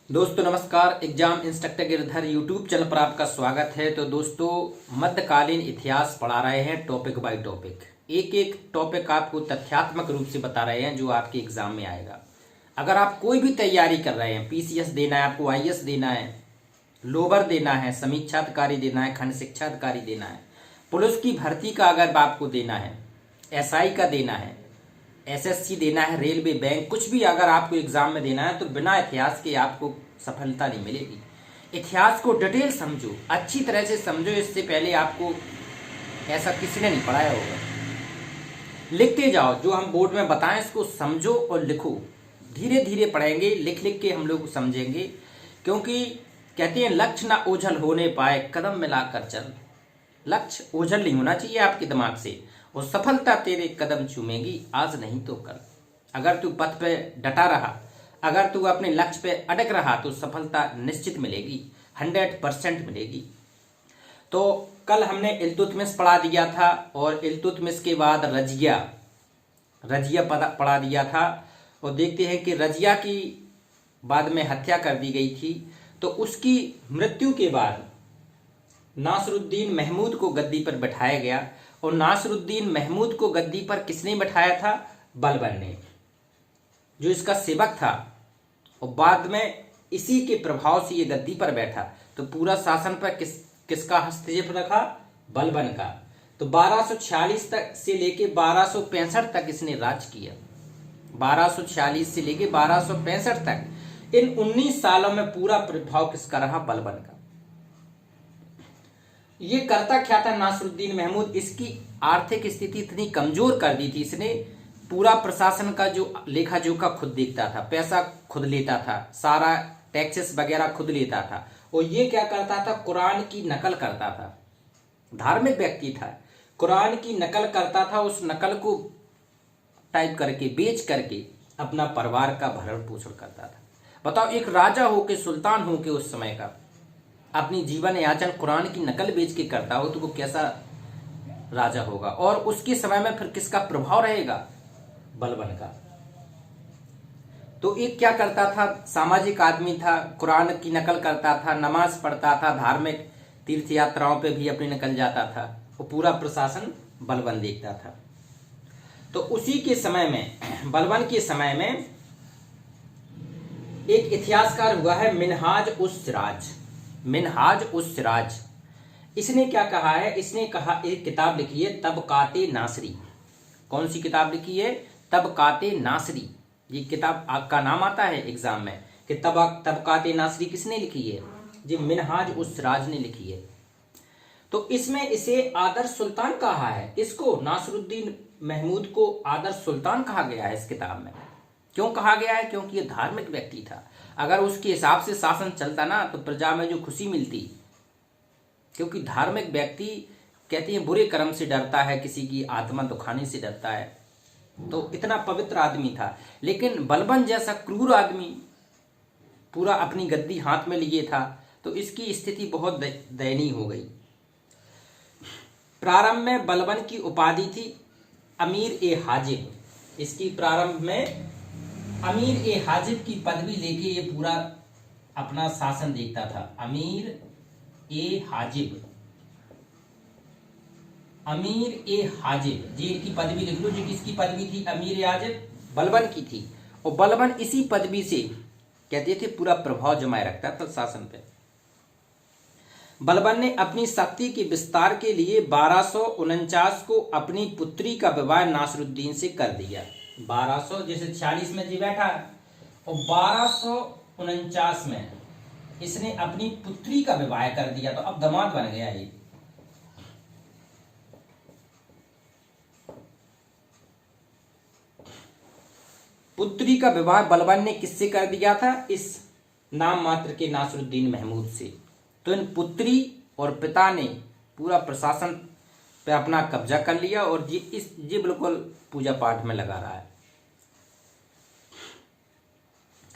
दोस्तों नमस्कार। Exam instructor Girdhar YouTube channel पर आपका स्वागत है। तो दोस्तों मध्यकालीन इतिहास पढ़ा रहे हैं टॉपिक बाय टॉपिक। एक एक टॉपिक आपको तथ्यात्मक रूप से बता रहे हैं जो आपके एग्जाम में आएगा। अगर आप कोई भी तैयारी कर रहे हैं, पीसीएस देना है आपको, आईएएस देना है, लोअर देना है, समीक्षा अधिकारी देना है, खंड शिक्षा अधिकारी देना है, पुलिस की भर्ती का अगर आपको देना है, एसआई का देना है, एसएससी देना है, रेलवे, बैंक, कुछ भी अगर आपको एग्जाम में देना है तो बिना इतिहास के आपको सफलता नहीं मिलेगी। इतिहास को डिटेल समझो, अच्छी तरह से समझो। इससे पहले आपको ऐसा किसी ने नहीं पढ़ाया होगा। लिखते जाओ, जो हम बोर्ड में बताएं इसको समझो और लिखो। धीरे धीरे पढ़ेंगे, लिख लिख के हम लोग समझेंगे। क्योंकि कहते हैं लक्ष्य ना ओझल होने पाए, कदम मिलाकर चल। लक्ष्य ओझल नहीं होना चाहिए आपके दिमाग से, और सफलता तेरे कदम चूमेगी आज नहीं तो कल। अगर तू पथ पे डटा रहा, अगर तू अपने लक्ष्य पे अटक रहा तो सफलता निश्चित मिलेगी, 100% मिलेगी। तो कल हमने इल्तुतमिश पढ़ा दिया था और इल्तुतमिश के बाद रजिया पढ़ा दिया था। और देखते हैं कि रजिया की बाद में हत्या कर दी गई थी। तो उसकी मृत्यु के बाद नासरुद्दीन महमूद को गद्दी पर बैठाया गया। और नासरुद्दीन महमूद को गद्दी पर किसने बैठाया था? बलबन ने, जो इसका सेवक था। और बाद में इसी के प्रभाव से ये गद्दी पर बैठा। तो पूरा शासन पर किसका हस्तक्षेप रखा? बलबन का। तो 1246 तक से लेके 1265 तक इसने राज किया। 1246 से लेके 1265 तक इन 19 सालों में पूरा प्रभाव किसका रहा? बलबन का। ये करता क्या था नासरुद्दीन महमूद? इसकी आर्थिक स्थिति इतनी कमजोर कर दी थी इसने, पूरा प्रशासन का जो लेखा जोखा खुद देखता था, पैसा खुद लेता था, सारा टैक्सेस वगैरह खुद लेता था। और ये क्या करता था? कुरान की नकल करता था। धार्मिक व्यक्ति था, कुरान की नकल करता था। उस नकल को टाइप करके बेच करके अपना परिवार का भरण पोषण करता था। बताओ, एक राजा होके, सुल्तान होके उस समय का अपनी जीवन याचन कुरान की नकल बेच के करता हो तो वो कैसा राजा होगा? और उसके समय में फिर किसका प्रभाव रहेगा? बलबन का। तो एक क्या करता था? सामाजिक आदमी था, कुरान की नकल करता था, नमाज पढ़ता था, धार्मिक तीर्थ यात्राओं पे भी अपनी निकल जाता था। वो पूरा प्रशासन बलबन देखता था। तो उसी के समय में, बलबन के समय में एक इतिहासकार हुआ है मिनहाज उस सिराज। इसने क्या कहा है? इसने कहा, एक किताब लिखी है तबकाते नासरी। कौन सी किताब लिखी है? तबकाते नासरी। ये किताब आपका नाम आता है एग्जाम में कि तबकाते नासरी किसने लिखी है? जी मिनहाज उस सिराज ने लिखी है। तो इसमें इसे आदर्श सुल्तान कहा है। इसको नासरुद्दीन महमूद को आदर्श सुल्तान कहा गया है इस किताब में। क्यों कहा गया है? क्योंकि ये धार्मिक व्यक्ति था। अगर उसके हिसाब से शासन चलता ना तो प्रजा में जो खुशी मिलती, क्योंकि धार्मिक व्यक्ति कहते हैं बुरे कर्म से डरता है, किसी की आत्मा दुखाने से डरता है। तो इतना पवित्र आदमी था। लेकिन बलबन जैसा क्रूर आदमी पूरा अपनी गद्दी हाथ में लिए था, तो इसकी स्थिति बहुत दयनीय हो गई। प्रारंभ में बलबन की उपाधि थी अमीर ए हाजिब। इसकी प्रारंभ में अमीर ए हाजिब की पदवी लेके ये पूरा अपना शासन देखता था। अमीर ए हाजिब, जी की पदवी लिख लो। जी किसकी पदवी थी? अमीर ए हाजिब बलबन की थी। और बलबन इसी पदवी से कहते थे पूरा प्रभाव जमाए रखता था शासन पे। बलबन ने अपनी शक्ति के विस्तार के लिए 1249 को अपनी पुत्री का विवाह नासरुद्दीन से कर दिया। 1200 जैसे 46 में जी बैठा, और 1249 में इसने अपनी पुत्री का विवाह कर दिया। तो अब दामाद बन गया ये। पुत्री का विवाह बलबन ने किससे कर दिया था? इस नाम मात्र के नासरुद्दीन महमूद से। तो इन पुत्री और पिता ने पूरा प्रशासन पे अपना कब्जा कर लिया। और ये बिल्कुल पूजा पाठ में लगा रहा है।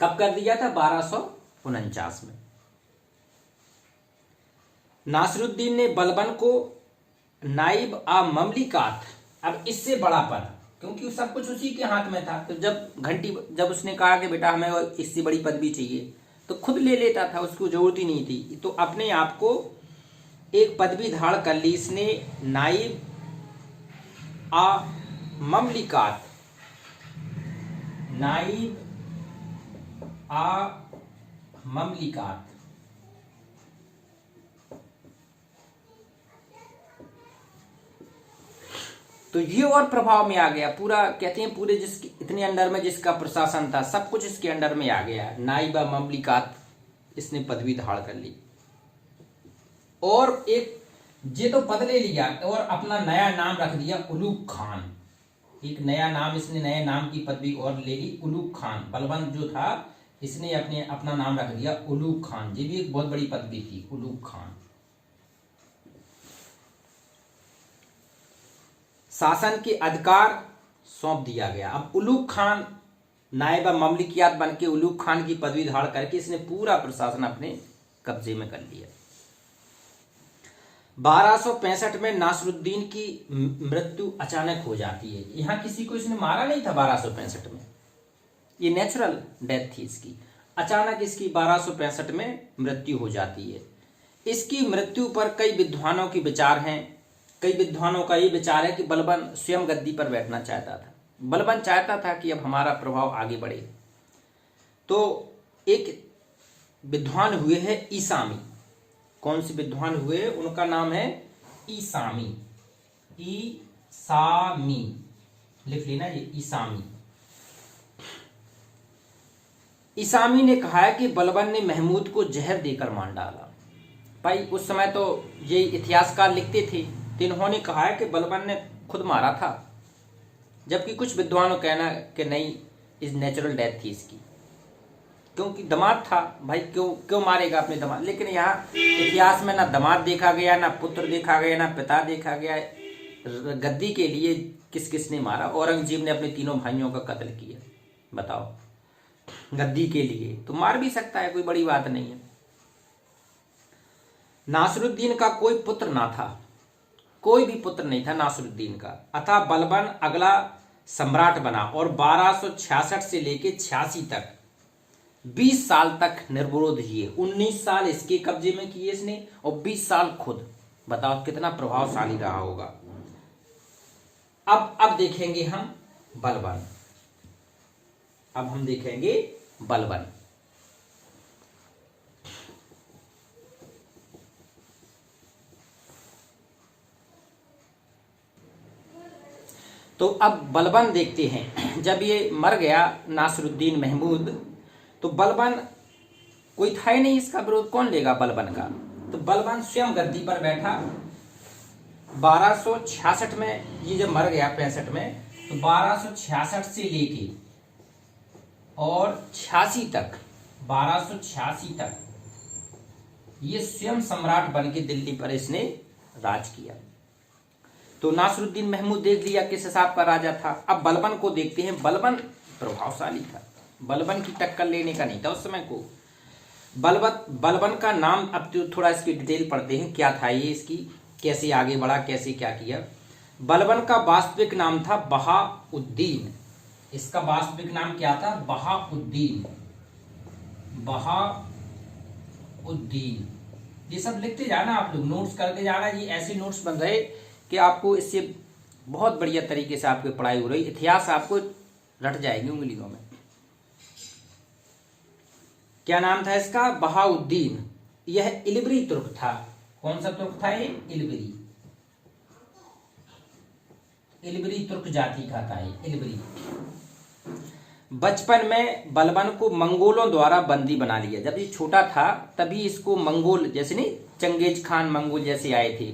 कब कर दिया था? 1249 में। नासरुद्दीन ने बलबन को नाइब आ ममलिकात, अब इससे बड़ा पद, क्योंकि सब कुछ उसी के हाथ में था। तो जब उसने कहा कि बेटा हमें इससे बड़ी पदवी चाहिए, तो खुद ले लेता था, उसको जरूरत ही नहीं थी। तो अपने आप को एक पदवी धारण कर ली इसने, नाइब आ ममलिकात, नाइब आ ममलिकात। तो ये और प्रभाव में आ गया पूरा, कहते हैं पूरे जिसके इतने अंडर में जिसका प्रशासन था सब कुछ इसके अंडर में आ गया। नाइबा ममलिकात इसने पदवी धारण कर ली और एक ये तो पद ले लिया और अपना नया नाम रख दिया उलूग खान। एक नया नाम, इसने नए नाम की पदवी और ले ली, उलूग खान। बलबन जो था इसने अपना नाम रख दिया उलूग खान। ये भी एक बहुत बड़ी पदवी थी, उलूग खान। शासन के अधिकार सौंप दिया गया। अब उलूग खान नायबा ममलिकियात बन के उलूग खान की पदवी धारण करके इसने पूरा प्रशासन अपने कब्जे में कर लिया। 1265 में नासरुद्दीन की मृत्यु अचानक हो जाती है। यहां किसी को इसने मारा नहीं था 1265 में, ये नेचुरल डेथ थी इसकी। अचानक इसकी 1265 में मृत्यु हो जाती है। इसकी मृत्यु पर कई विद्वानों के विचार हैं। कई विद्वानों का ये विचार है कि बलबन स्वयं गद्दी पर बैठना चाहता था। बलबन चाहता था कि अब हमारा प्रभाव आगे बढ़े। तो एक विद्वान हुए हैं ईसामी। कौन से विद्वान हुए? उनका नाम है ईसामी। ईसामी लिख लेना, ये ईसामी। ईसामी ने कहा है कि बलबन ने महमूद को जहर देकर मार डाला। भाई उस समय तो ये इतिहासकार लिखते थे, तो इन्होंने कहा है कि बलबन ने खुद मारा था, जबकि कुछ विद्वानों का कहना कि नहीं, इस नेचुरल डेथ थी इसकी, क्योंकि दामाद था। भाई क्यों मारेगा अपने दामाद? लेकिन यहाँ इतिहास में ना दामाद देखा गया, ना पुत्र देखा गया, ना पिता देखा गया। गद्दी के लिए किस किस ने मारा? औरंगजेब ने अपने तीनों भाइयों का कत्ल किया। बताओ, गद्दी के लिए तो मार भी सकता है, कोई बड़ी बात नहीं है। नासरुद्दीन का कोई पुत्र ना था, कोई भी पुत्र नहीं था नासरुद्दीन का। अतः बलबन अगला सम्राट बना और 1266 से लेकर 86 तक 20 साल तक निर्विरोध जिए। 19 साल इसके कब्जे में किए इसने और 20 साल खुद। बताओ कितना प्रभावशाली रहा होगा। अब देखेंगे हम बलबन। अब हम देखेंगे बलबन। तो अब बलबन देखते हैं। जब ये मर गया नासरुद्दीन महमूद, तो बलबन कोई था ही नहीं, इसका विरोध कौन लेगा बलबन का? तो बलबन स्वयं गद्दी पर बैठा। 1266 में ये जब मर गया 65 में, तो 1266 से लेके और 86 तक, 1286 तक ये स्वयं सम्राट बन के दिल्ली पर इसने राज किया। तो नासरुद्दीन महमूद देख लिया किस हिसाब का राजा था। अब बलबन को देखते हैं। बलबन प्रभावशाली था, बलबन की टक्कर लेने का नहीं था उस समय को। बलबन का नाम, अब तो थोड़ा इसकी डिटेल पढ़ते हैं, क्या था ये, इसकी कैसे आगे बढ़ा, कैसे क्या किया। बलबन का वास्तविक नाम था बहाउद्दीन। इसका वास्तविक नाम क्या था? बहाउद्दीन। बहाउद्दीन। ये सब लिखते जाना आप लोग, नोट्स करते जाना। ये ऐसे नोट्स बन रहे कि आपको इससे बहुत बढ़िया तरीके से आपकी पढ़ाई हो रही। इतिहास आपको रट जाएगी उंगलियों में। क्या नाम था इसका? बहाउद्दीन। यह इलबरी तुर्क था। कौन सा तुर्क था ये? इलबरी। इलबरी तुर्क जाति का था ये, इलबरी। बचपन में बलबन को मंगोलों द्वारा बंदी बना लिया। जब ये छोटा था तभी इसको मंगोल, जैसे नहीं चंगेज खान मंगोल जैसे आए थे,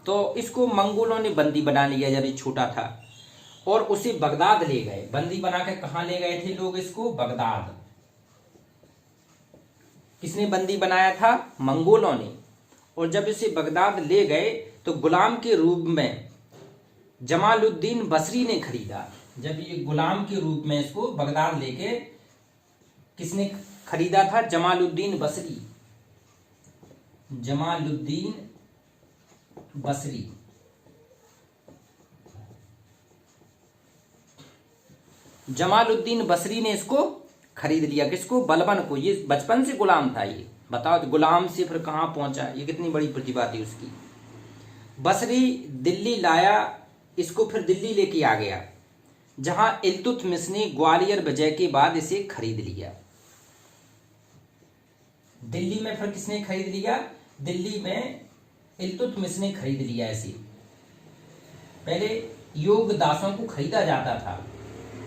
तो इसको मंगोलों ने बंदी बना लिया जब ये छोटा था और उसे बगदाद ले गए। बंदी बना के कहां ले गए थे लोग इसको? बगदाद। किसने बंदी बनाया था? मंगोलों ने। और जब इसे बगदाद ले गए तो गुलाम के रूप में जमालुद्दीन बसरी ने खरीदा। जब ये गुलाम के रूप में इसको बगदाद लेके किसने खरीदा था? जमालुद्दीन बसरी। जमालुद्दीन बसरी। जमालुद्दीन बसरी ने इसको खरीद लिया। किसको? बलबन को। ये बचपन से गुलाम था। ये बताओ, गुलाम से फिर कहाँ पहुंचा, ये कितनी बड़ी प्रतिभा थी उसकी। बसरी दिल्ली लाया, इसको फिर दिल्ली लेके आ गया, जहां इल्तुतमिश ने ग्वालियर विजय के बाद इसे खरीद लिया। दिल्ली में फिर किसने खरीद लिया? दिल्ली में इल्तुतमिश ने खरीद लिया इसे। पहले योग दासों को खरीदा जाता था,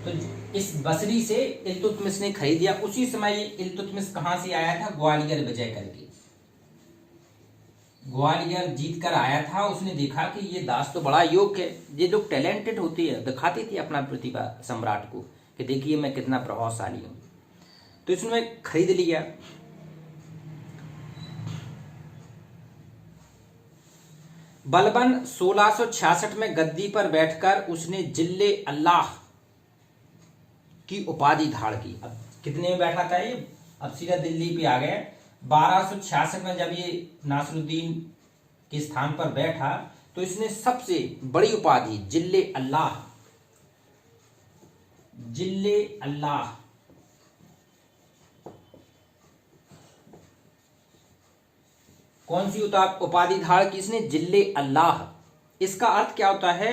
तो इस बसरी से इल्तुतमिश ने खरीद लिया। उसी समय ये इल्तुतमिश कहां से आया था? ग्वालियर विजय करके, ग्वालियर जीत कर आया था। उसने देखा कि ये दास तो बड़ा योग्य है, ये लोग टैलेंटेड होती है, दिखाती थी अपना प्रतिभा सम्राट को कि देखिए मैं कितना प्रभावशाली हूं। तो इसने खरीद लिया। बलबन 1666 में गद्दी पर बैठकर उसने जिल्ले अल्लाह की उपाधि धारण की। अब कितने में बैठा था ये? अब सीधा दिल्ली पे आ गए। 1266 में जब ये नासरुद्दीन के स्थान पर बैठा तो इसने सबसे बड़ी उपाधि जिल्ले अल्लाह, जिल्ले अल्लाह कौन सी उपाधि धारण की इसने? जिल्ले अल्लाह। इसका अर्थ क्या होता है?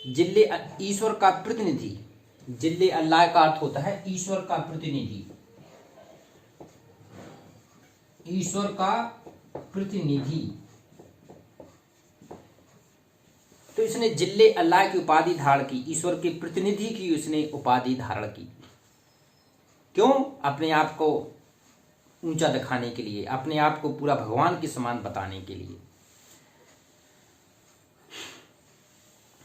जिल्ले ईश्वर का प्रतिनिधि। जिल्ले अल्लाह का अर्थ होता है ईश्वर का प्रतिनिधि, ईश्वर का प्रतिनिधि। तो इसने जिल्ले अल्लाह की उपाधि धारण की, ईश्वर के प्रतिनिधि की उसने उपाधि धारण की। क्यों? अपने आप को ऊंचा दिखाने के लिए, अपने आप को पूरा भगवान के समान बताने के लिए।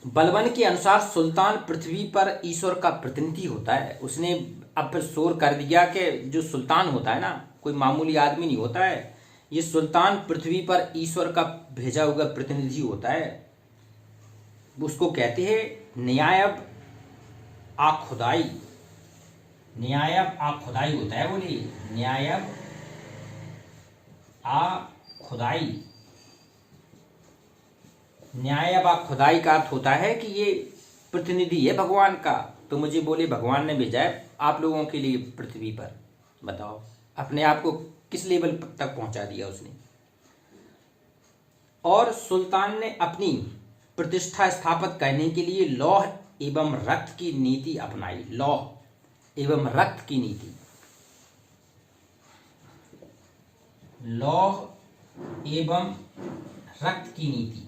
बलबन के अनुसार सुल्तान पृथ्वी पर ईश्वर का प्रतिनिधि होता है। उसने अब फिर शोर कर दिया कि जो सुल्तान होता है ना, कोई मामूली आदमी नहीं होता है, ये सुल्तान पृथ्वी पर ईश्वर का भेजा हुआ प्रतिनिधि होता है। उसको कहते हैं न्यायब आ खुदाई। न्यायब आ खुदाई होता है, बोलिए न्यायब आ खुदाई। न्यायब आ खुदाई का अर्थ होता है कि ये प्रतिनिधि है भगवान का, तो मुझे बोले भगवान ने भेजा है आप लोगों के लिए पृथ्वी पर। बताओ अपने आप को किस लेवल तक पहुंचा दिया उसने। और सुल्तान ने अपनी प्रतिष्ठा स्थापित करने के लिए लौह एवं रक्त की नीति अपनाई। लौह एवं रक्त की नीति, लौह एवं रक्त की नीति।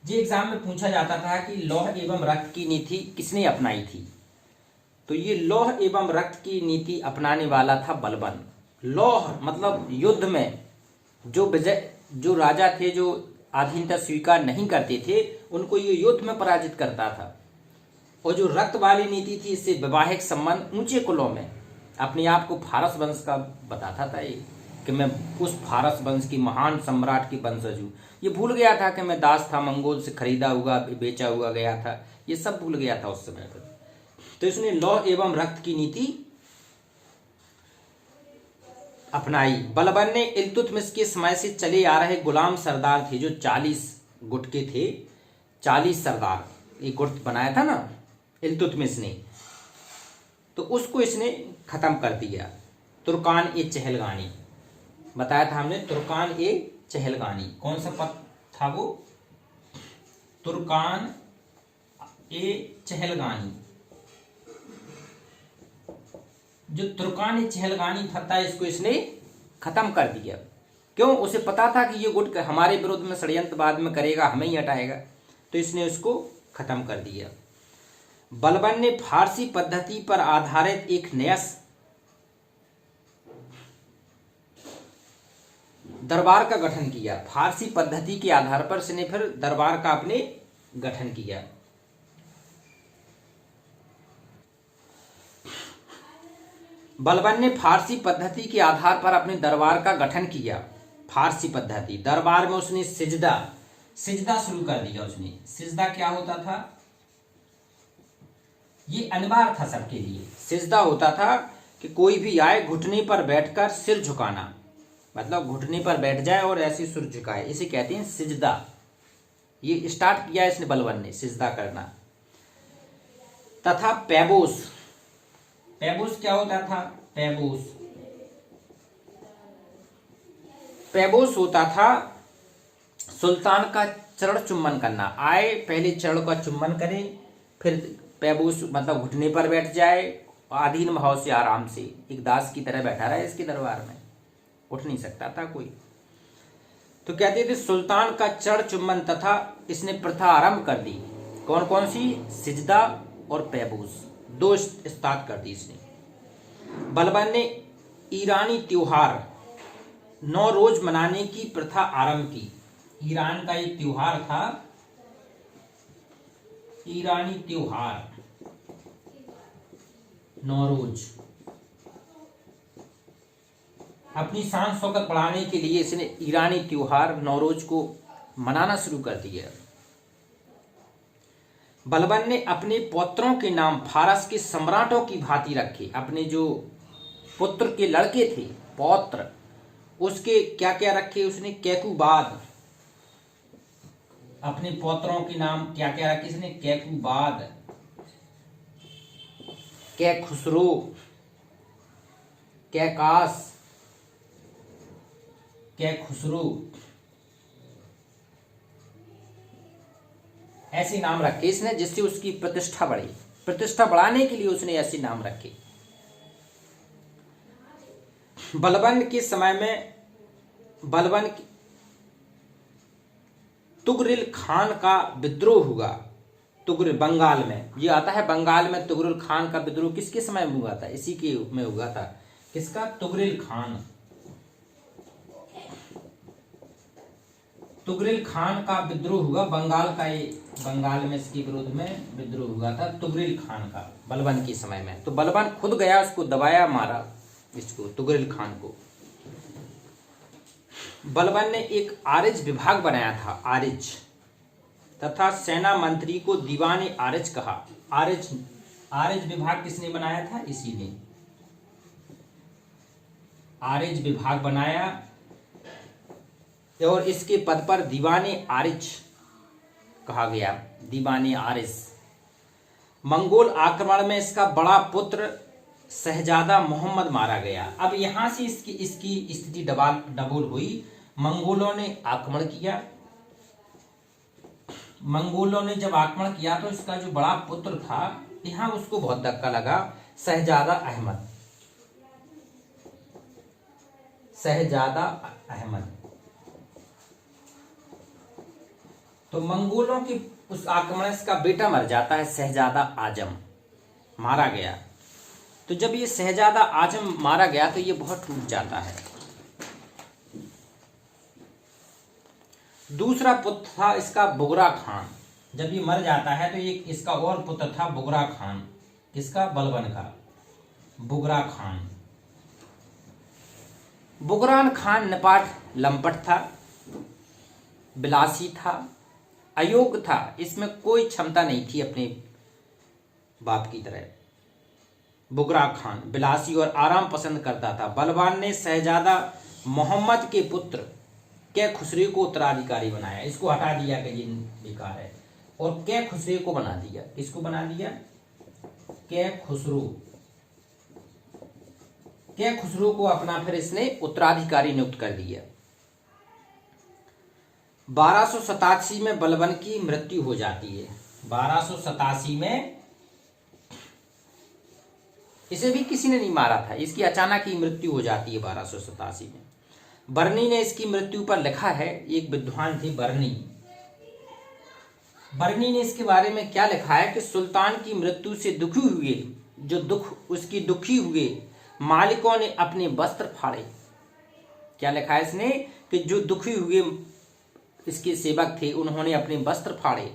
ये एग्जाम में पूछा जाता था कि लौह एवं रक्त की नीति किसने अपनाई थी, तो ये लौह एवं रक्त की नीति अपनाने वाला था बलबन। लौह मतलब युद्ध में जो राजा थे, जो अधीनता स्वीकार नहीं करते थे, उनको ये युद्ध में पराजित करता था। और जो रक्त वाली नीति थी, इससे वैवाहिक संबंध ऊंचे कुलों में, अपने आप को फारस वंश का बताता था ये कि मैं उस फारस वंश की महान सम्राट की वंशज हूँ। ये भूल गया था कि मैं दास था, मंगोल से खरीदा हुआ बेचा हुआ गया था, ये सब भूल गया था उस समय पर। तो इसने लौह एवं रक्त की नीति अपनाई। बलबन ने इल्तुतमिश के समय से चले आ रहे गुलाम सरदार थे, जो 40 गुट के थे, 40 सरदार, एक गुट बनाया था ना इल्तुतमिश ने, तो उसको इसने खत्म कर दिया। तुर्कान ए चहलगानी बताया था हमने, तुर्कान ए चहलगानी कौन सा पद था वो? तुर्कान ए चहलगानी। जो तुर्कान ए चहलगानी था, इसको इसने खत्म कर दिया। क्यों? उसे पता था कि ये गुट हमारे विरोध में षड्यंत्र बाद में करेगा, हमें ही हटाएगा, तो इसने उसको खत्म कर दिया। बलबन ने फारसी पद्धति पर आधारित एक नया दरबार का गठन किया। फारसी पद्धति के आधार पर इसने फिर दरबार का अपने गठन किया। बलबन ने फारसी पद्धति के आधार पर अपने दरबार का गठन किया। फारसी पद्धति, दरबार में उसने सिजदा शुरू कर दिया। उसने सिजदा क्या होता था? ये अनिवार्य था सबके लिए। सिजदा होता था कि कोई भी आए घुटने पर बैठकर सिर झुकाना, मतलब घुटने पर बैठ जाए और ऐसे सिर झुकाए, इसे कहते हैं सिजदा। ये स्टार्ट किया इसने बलबन ने, सिजदा करना। तथा पैबोस। पैबोस क्या होता था? पैबोस, पैबोस होता था सुल्तान का चरण चुम्बन करना। आए पहले चरण का चुम्बन करे, फिर पैबोस मतलब घुटने पर बैठ जाए, आधीन भाव से आराम से एक दास की तरह बैठा रहा। इसके दरबार में उठ नहीं सकता था कोई। तो कहते थे सुल्तान का चरण चुम्बन तथा इसने प्रथा आरंभ कर दी। कौन कौन सी? सिजदा और पैबोस, दो स्टार्ट कर दी इसने। बलबन ने ईरानी त्योहार 9 रोज मनाने की प्रथा आरंभ की। ईरान का एक त्योहार था, ईरानी त्योहार 9 रोज। अपनी शान शौकत बढ़ाने के लिए इसने ईरानी त्योहार 9 रोज को मनाना शुरू कर दिया। बलबन ने अपने पौत्रों के नाम फारस के सम्राटों की भांति रखे। अपने जो पुत्र के लड़के थे, पौत्र, उसके क्या क्या रखे उसने? कैकुबाद। अपने पौत्रों के नाम क्या क्या रखे इसने? कैकुबाद, कैखुसरो, कैकास, कैखुसरो, ऐसे नाम रखे इसने जिससे उसकी प्रतिष्ठा बढ़ी। प्रतिष्ठा बढ़ाने के लिए उसने ऐसे नाम रखे। बलबन के समय में बलबन तुगरिल खान का विद्रोह हुआ। तुगरिल बंगाल में, ये आता है बंगाल में तुगरिल खान का विद्रोह किसके समय में हुआ था? इसी के में हुआ था। किसका? तुगरिल खान। तुगरिल खान का विद्रोह हुआ बंगाल का, ये बंगाल में इसके विरोध में विद्रोह हुआ था तुगरिल खान का बलबन के समय में। तो बलबन खुद गया, उसको दबाया, मारा इसको, तुगरिल खान को। बलबन ने एक आरिज विभाग बनाया था, आरिज, तथा सेना मंत्री को दीवाने आरिज कहा। आरिज, आरिज विभाग किसने बनाया था? इसी ने आरिज विभाग बनाया और इसके पद पर दीवाने आरिज कहा गया। दीवाने आरिज। मंगोल आक्रमण में इसका बड़ा पुत्र शहजादा मोहम्मद मारा गया। अब यहां से इसकी स्थिति डबल हुई। मंगोलों ने आक्रमण किया। मंगोलों ने जब आक्रमण किया तो इसका जो बड़ा पुत्र था, यहां उसको बहुत धक्का लगा, शहजादा अहमद। शहजादा अहमद। तो मंगोलों के उस आक्रमण से इसका बेटा मर जाता है, शहजादा आजम मारा गया। तो जब ये शहजादा आजम मारा गया तो ये बहुत टूट जाता है। दूसरा पुत्र था इसका बुगरा खान। जब ये मर जाता है तो ये इसका और पुत्र था बुगरा खान। किसका? बलबन का, बुगरा खान। बुगरान खान निपाट लंपट था, बिलासी था, अयोग्य था। इसमें कोई क्षमता नहीं थी अपने बाप की तरह। बुगरा खान बिलासी और आराम पसंद करता था। बलबान ने शहजादा मोहम्मद के पुत्र कै खुसरे को उत्तराधिकारी बनाया। इसको हटा दिया कि ये बेकार है, और कै खुसरे को बना दिया। किसको बना दिया? कै खुसरो। कै खुसरो को अपना फिर इसने उत्तराधिकारी नियुक्त कर दिया। 1287 में बलबन की मृत्यु हो जाती है। 1287 में इसे भी किसी ने नहीं मारा था, इसकी अचानक ही मृत्यु हो जाती है 1287 में। बर्नी ने इसकी मृत्यु पर लिखा है, एक विद्वान थे बर्नी। बर्नी ने इसके बारे में क्या लिखा है कि सुल्तान की मृत्यु से दुखी हुए, जो उसकी दुखी हुए मालिकों ने अपने वस्त्र फाड़े। क्या लिखा है इसने कि जो दुखी हुए इसके सेवक थे उन्होंने अपने वस्त्र फाड़े।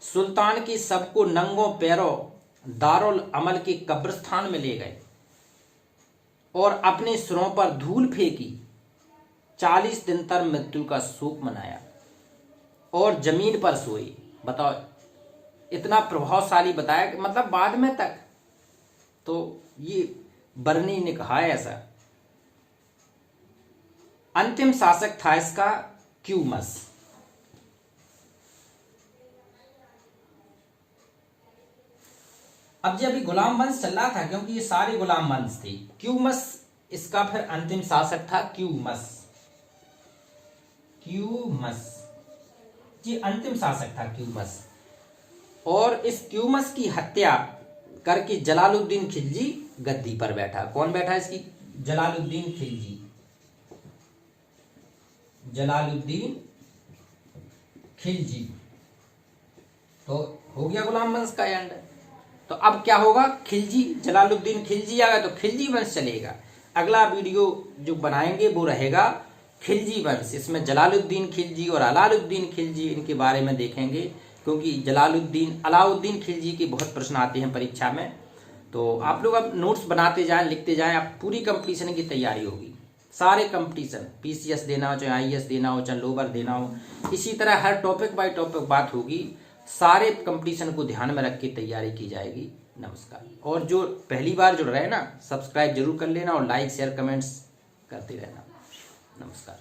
सुल्तान के सबको नंगों पैरों दारुल अमल के कब्रिस्तान में ले गए और अपने सिरों पर धूल फेंकी। 40 दिन तक मृत्यु का शोक मनाया और जमीन पर सोए। बताओ, इतना प्रभावशाली बताया कि मतलब बाद में तक। तो ये बर्नी ने कहा है ऐसा। अंतिम शासक था इसका क्यूमस। अब जब अभी गुलाम वंश चल रहा था, क्योंकि ये सारे गुलाम वंश थे। क्यूमस इसका फिर अंतिम शासक था, क्यूमस। क्यूमस ये अंतिम शासक था, क्यूमस। और इस क्यूमस की हत्या करके जलालुद्दीन खिलजी गद्दी पर बैठा। कौन बैठा इसकी? जलालुद्दीन खिलजी। जलालुद्दीन खिलजी। तो हो गया गुलाम वंश का एंड। तो अब क्या होगा? खिलजी, जलालुद्दीन खिलजी आ गया तो खिलजी वंश चलेगा। अगला वीडियो जो बनाएंगे वो रहेगा खिलजी वंश। इसमें जलालुद्दीन खिलजी और अलाउद्दीन खिलजी, इनके बारे में देखेंगे, क्योंकि अलाउद्दीन खिलजी के बहुत प्रश्न आते हैं परीक्षा में। तो आप लोग अब नोट्स बनाते जाएं, लिखते जाएं, आप पूरी कंपटीशन की तैयारी होगी। सारे कंपटीशन, पीसीएस देना हो, चाहे आईएएस देना हो, चाहे लोअर देना हो, इसी तरह हर टॉपिक बाय टॉपिक बात होगी। सारे कंपटीशन को ध्यान में रख के तैयारी की जाएगी। नमस्कार। और जो पहली बार जुड़ रहे हैं ना, सब्सक्राइब जरूर कर लेना और लाइक शेयर कमेंट्स करते रहना। नमस्कार।